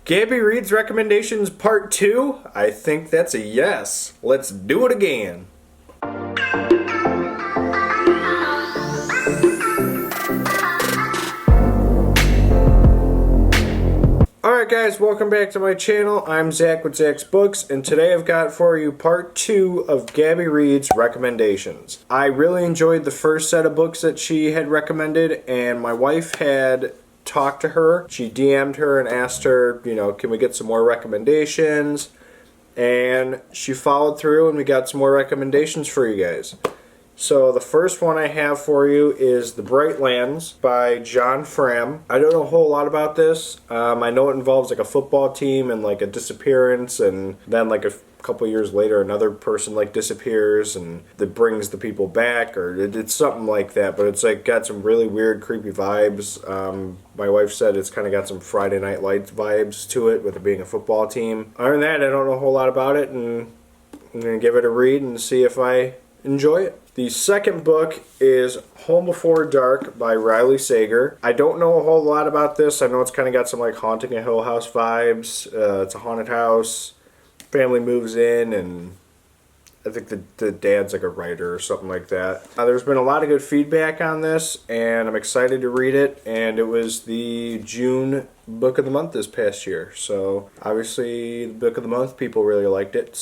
Gabby Reads Recommendations Part 2? I think that's a yes. Let's do it again. Alright guys, welcome back to my channel. I'm Zach with Zach's Books, and today I've got for you Part 2 of Gabby Reads Recommendations. I really enjoyed the first set of books that she had recommended, and my wife had talked to her. She DM'd her and asked her, can we get some more recommendations? And she followed through and we got some more recommendations for you guys. So the first one I have for you is The Brightlands by John Fram. I don't know a whole lot about this. I know it involves like a football team and like a disappearance, and then like a couple years later another person like disappears and that brings the people back, or it's something like that, but it's like got some really weird creepy vibes. My wife said it's kind of got some Friday Night Lights vibes to it with it being a football team. Other than that, I don't know a whole lot about it, and I'm going to give it a read and see if I enjoy it. The second book is Home Before Dark by Riley Sager. I don't know a whole lot about this. I know it's kind of got some like Haunting a Hill House vibes. It's a haunted house. Family moves in, and I think the dad's like a writer or something like that. There's been a lot of good feedback on this, and I'm excited to read it. And it was the June book of the month this past year. So obviously the book of the month, people really liked it.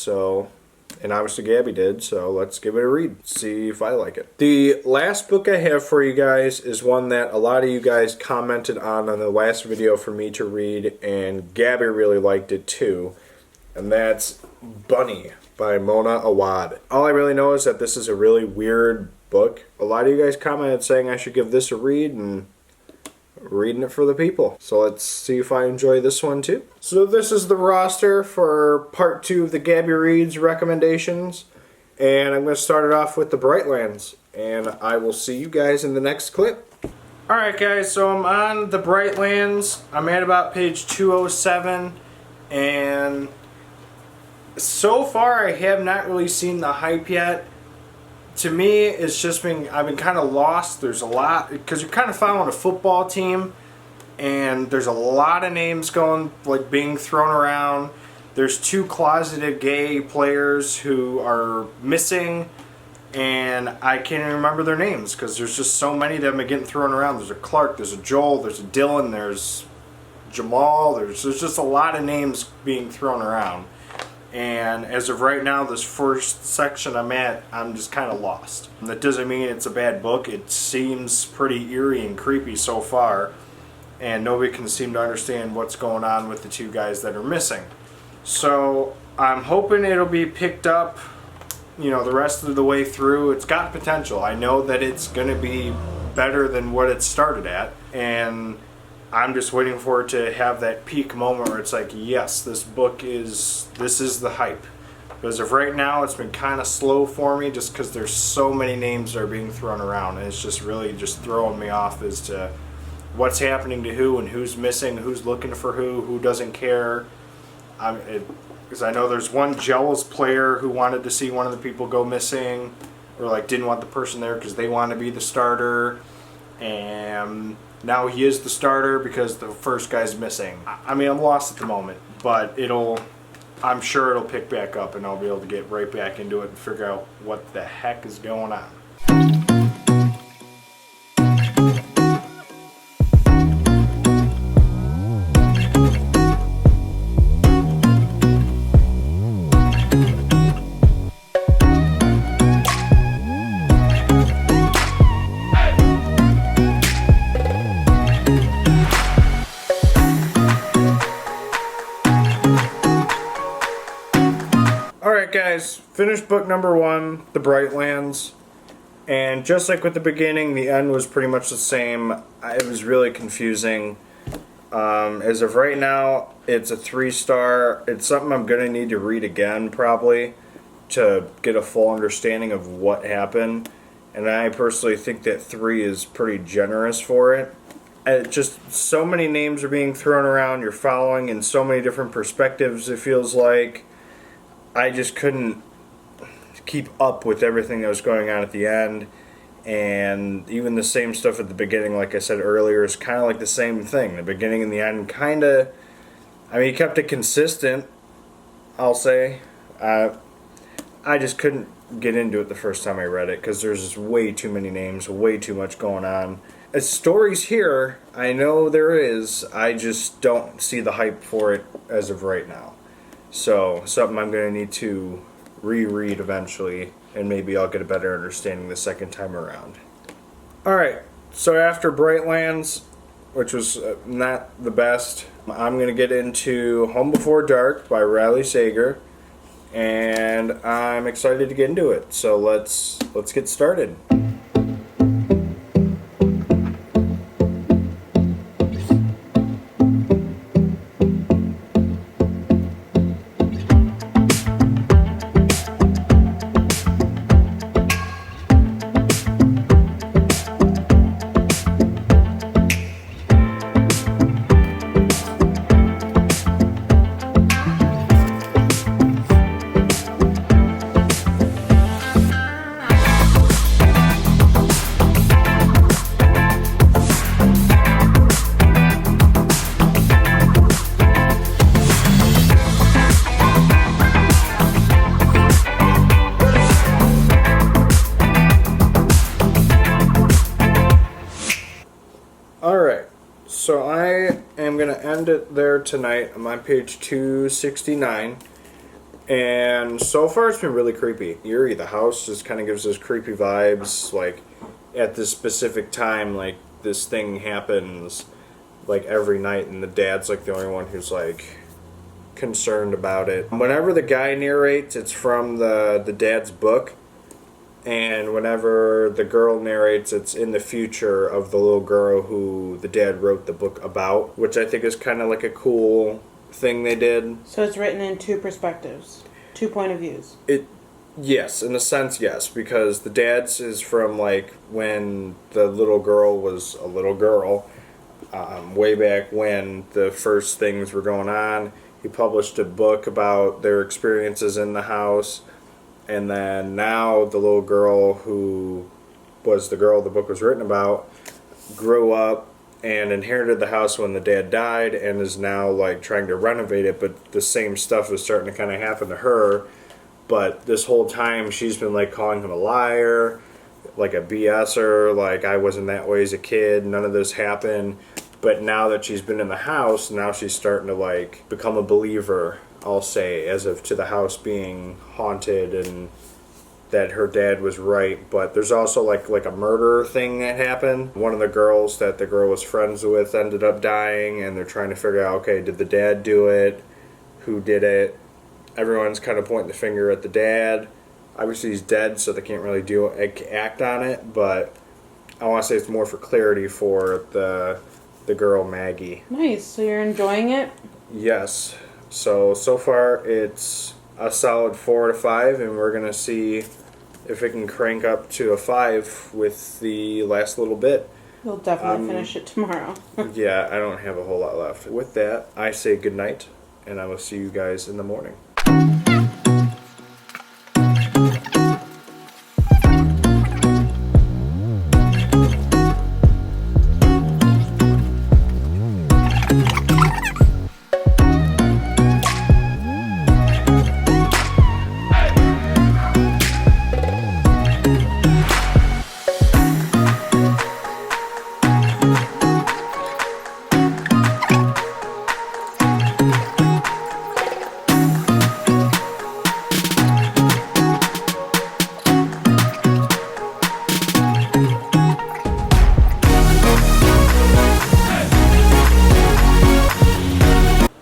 And obviously Gabby did, so let's give it a read, see if I like it. The last book I have for you guys is one that a lot of you guys commented on the last video for me to read, and Gabby really liked it too, and that's Bunny by Mona Awad. All I really know is that this is a really weird book. A lot of you guys commented saying I should give this a read, and reading it for the people. So let's see if I enjoy this one too. So this is the roster for part 2 of the Gabby Reads recommendations, and I'm going to start it off with the Brightlands, and I will see you guys in the next clip. Alright guys, so I'm on the Brightlands. I'm at about page 207, and so far I have not really seen the hype yet. To me, it's just been, I've been kind of lost. There's a lot, because you're kind of following a football team, and there's a lot of names being thrown around. There's 2 closeted gay players who are missing, and I can't even remember their names because there's just so many of them getting thrown around. There's a Clark, there's a Joel, there's a Dylan, there's Jamal, there's just a lot of names being thrown around. And as of right now, this first section I'm at, I'm just kind of lost. And that doesn't mean it's a bad book. It seems pretty eerie and creepy so far, and nobody can seem to understand what's going on with the 2 guys that are missing. So I'm hoping it'll be picked up, the rest of the way through. It's got potential. I know that it's going to be better than what it started at, and I'm just waiting for it to have that peak moment where it's like, yes, this is the hype. Because of right now, it's been kind of slow for me just because there's so many names that are being thrown around, and it's just really just throwing me off as to what's happening to who and who's missing, who's looking for who doesn't care. Because I know there's one jealous player who wanted to see one of the people go missing, or like didn't want the person there because they want to be the starter, and now he is the starter because the first guy's missing. I'm lost at the moment, but I'm sure it'll pick back up, and I'll be able to get right back into it and figure out what the heck is going on. Alright guys, finished book number 1, The Brightlands, and just like with the beginning, the end was pretty much the same. It was really confusing. As of right now, it's a 3-star. It's something I'm going to need to read again probably to get a full understanding of what happened, and I personally think that 3 is pretty generous for it. Just so many names are being thrown around, you're following in so many different perspectives, it feels like. I just couldn't keep up with everything that was going on at the end, and even the same stuff at the beginning, like I said earlier, is kind of like the same thing. The beginning and the end kind of I mean, he kept it consistent, I'll say. I just couldn't get into it the first time I read it because there's just way too many names, way too much going on. Stories here, I know there is. I just don't see the hype for it as of right now. So, something I'm going to need to reread eventually, and maybe I'll get a better understanding the second time around. Alright, so after Brightlands, which was not the best, I'm going to get into Home Before Dark by Riley Sager, and I'm excited to get into it. So let's get started. Alright, so I am going to end it there tonight. I'm on page 269, and so far it's been really creepy. Eerie, the house just kind of gives us creepy vibes, like at this specific time, like this thing happens like every night, and the dad's like the only one who's like concerned about it. Whenever the guy narrates, it's from the dad's book. And whenever the girl narrates, it's in the future of the little girl who the dad wrote the book about, which I think is kind of like a cool thing they did. So it's written in two perspectives, 2 point of views. Yes, in a sense, yes, because the dad's is from like when the little girl was a little girl, way back when the first things were going on. He published a book about their experiences in the house. And then now the little girl who was the girl the book was written about grew up and inherited the house when the dad died and is now like trying to renovate it, but the same stuff is starting to kind of happen to her. But this whole time she's been like calling him a liar, like a BSer, like I wasn't that way as a kid, none of this happened. But now that she's been in the house, now she's starting to like become a believer, I'll say, as of to the house being haunted and that her dad was right. But there's also like a murder thing that happened. One of the girls that the girl was friends with ended up dying, and they're trying to figure out, okay, did the dad do it? Who did it? Everyone's kind of pointing the finger at the dad. Obviously he's dead, so they can't really act on it, but I want to say it's more for clarity for the girl Maggie. Nice. So you're enjoying it? Yes. So far it's a solid 4 out of 5, and we're going to see if it can crank up to a 5 with the last little bit. You'll definitely finish it tomorrow. Yeah, I don't have a whole lot left. With that, I say good night, and I will see you guys in the morning.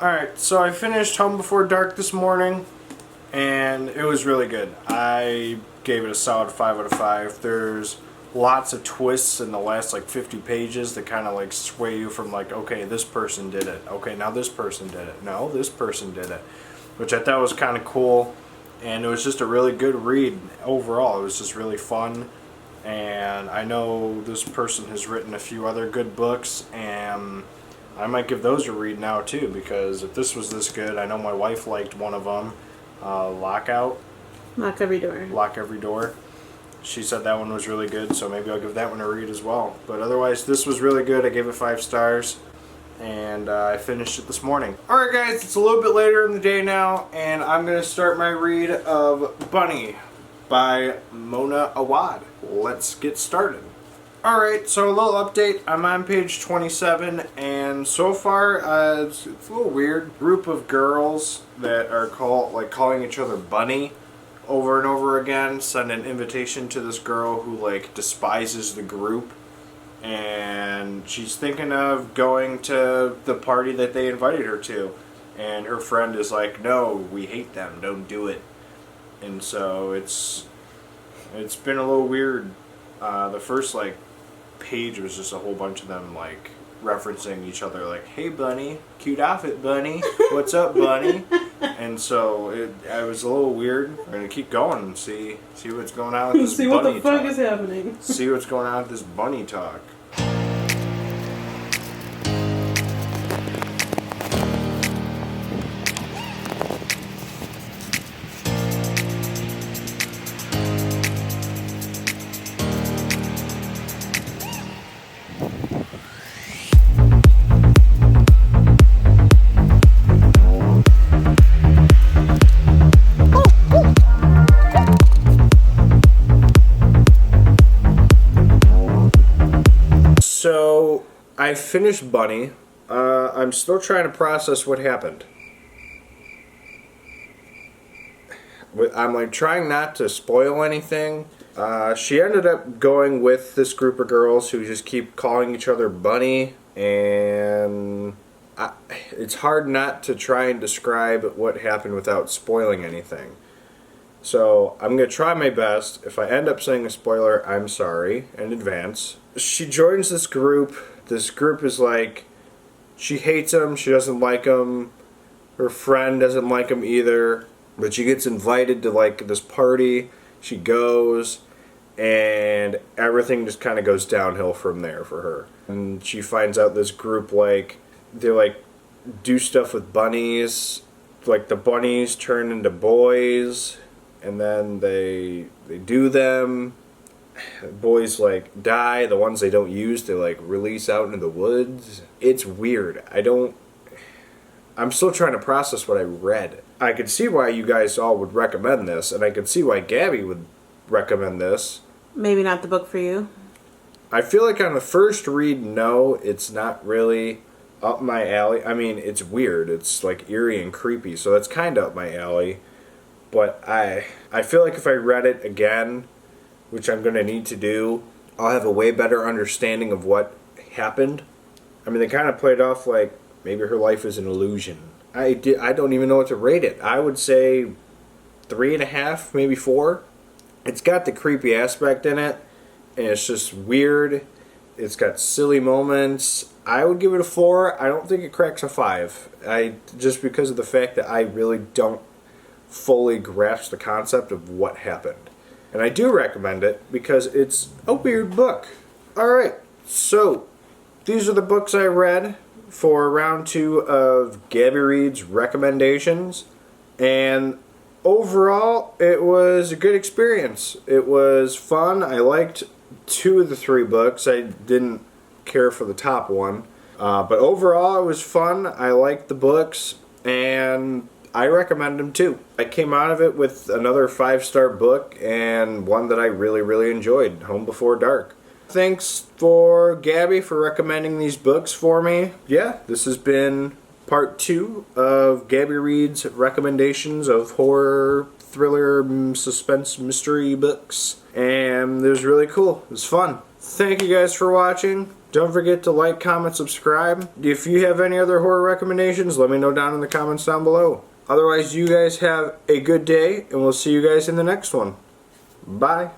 Alright, so I finished Home Before Dark this morning, and it was really good. I gave it a solid 5 out of 5. There's lots of twists in the last like 50 pages that kind of like sway you from like, okay, this person did it. Okay, now this person did it. No, this person did it. Which I thought was kind of cool, and it was just a really good read overall. It was just really fun, and I know this person has written a few other good books, and I might give those a read now too, because if this was this good, I know my wife liked one of them, Lock Every Door. She said that one was really good, so maybe I'll give that one a read as well. But otherwise, this was really good. I gave it 5 stars, and I finished it this morning. Alright guys, it's a little bit later in the day now, and I'm going to start my read of Bunny by Mona Awad. Let's get started. Alright, so a little update. I'm on page 27, and so far it's a little weird. Group of girls that are calling each other Bunny over and over again send an invitation to this girl who like despises the group, and she's thinking of going to the party that they invited her to, and her friend is like, no, we hate them, don't do it. And so it's been a little weird. The first like page was just a whole bunch of them like referencing each other, like, hey Bunny, cute outfit Bunny, what's up Bunny? And so I was a little weird. We're gonna keep going and see what's going on with this see bunny what the fuck talk. is happening. See what's going on with this bunny talk. So, I finished Bunny. I'm still trying to process what happened. I'm like trying not to spoil anything. She ended up going with this group of girls who just keep calling each other Bunny, and it's hard not to try and describe what happened without spoiling anything. So I'm going to try my best. If I end up saying a spoiler, I'm sorry in advance. She joins this group. This group is like, she hates him, she doesn't like him, her friend doesn't like him either, but she gets invited to like this party. She goes, and everything just kind of goes downhill from there for her. And she finds out this group, like, they like do stuff with bunnies, like the bunnies turn into boys, and then they do them. Boys like die. The ones they don't use, they like release out into the woods. It's weird. I'm still trying to process what I read. I could see why you guys all would recommend this, and I could see why Gabby would recommend this. Maybe not the book for you. I feel like on the first read, no, it's not really up my alley. I mean, it's weird. It's like eerie and creepy, so that's kind of up my alley. But I feel like if I read it again, which I'm going to need to do, I'll have a way better understanding of what happened. I mean, they kind of played off like maybe her life is an illusion. I don't even know what to rate it. I would say 3.5, maybe 4. It's got the creepy aspect in it, and it's just weird. It's got silly moments. I would give it a 4. I don't think it cracks a 5. Just because of the fact that I really don't fully grasp the concept of what happened. And I do recommend it because it's a weird book. Alright, so these are the books I read for round 2 of Gabby Reads Recommendations. And overall, it was a good experience. It was fun. I liked 2 of the 3 books. I didn't care for the top one. But overall, it was fun. I liked the books, and I recommend them too. I came out of it with another 5-star book, and one that I really, really enjoyed, Home Before Dark. Thanks for Gabby for recommending these books for me. Yeah, this has been part 2 of Gabby Reads Recommendations of horror, thriller, suspense, mystery books. And it was really cool. It was fun. Thank you guys for watching. Don't forget to like, comment, subscribe. If you have any other horror recommendations, let me know down in the comments down below. Otherwise, you guys have a good day, and we'll see you guys in the next one. Bye.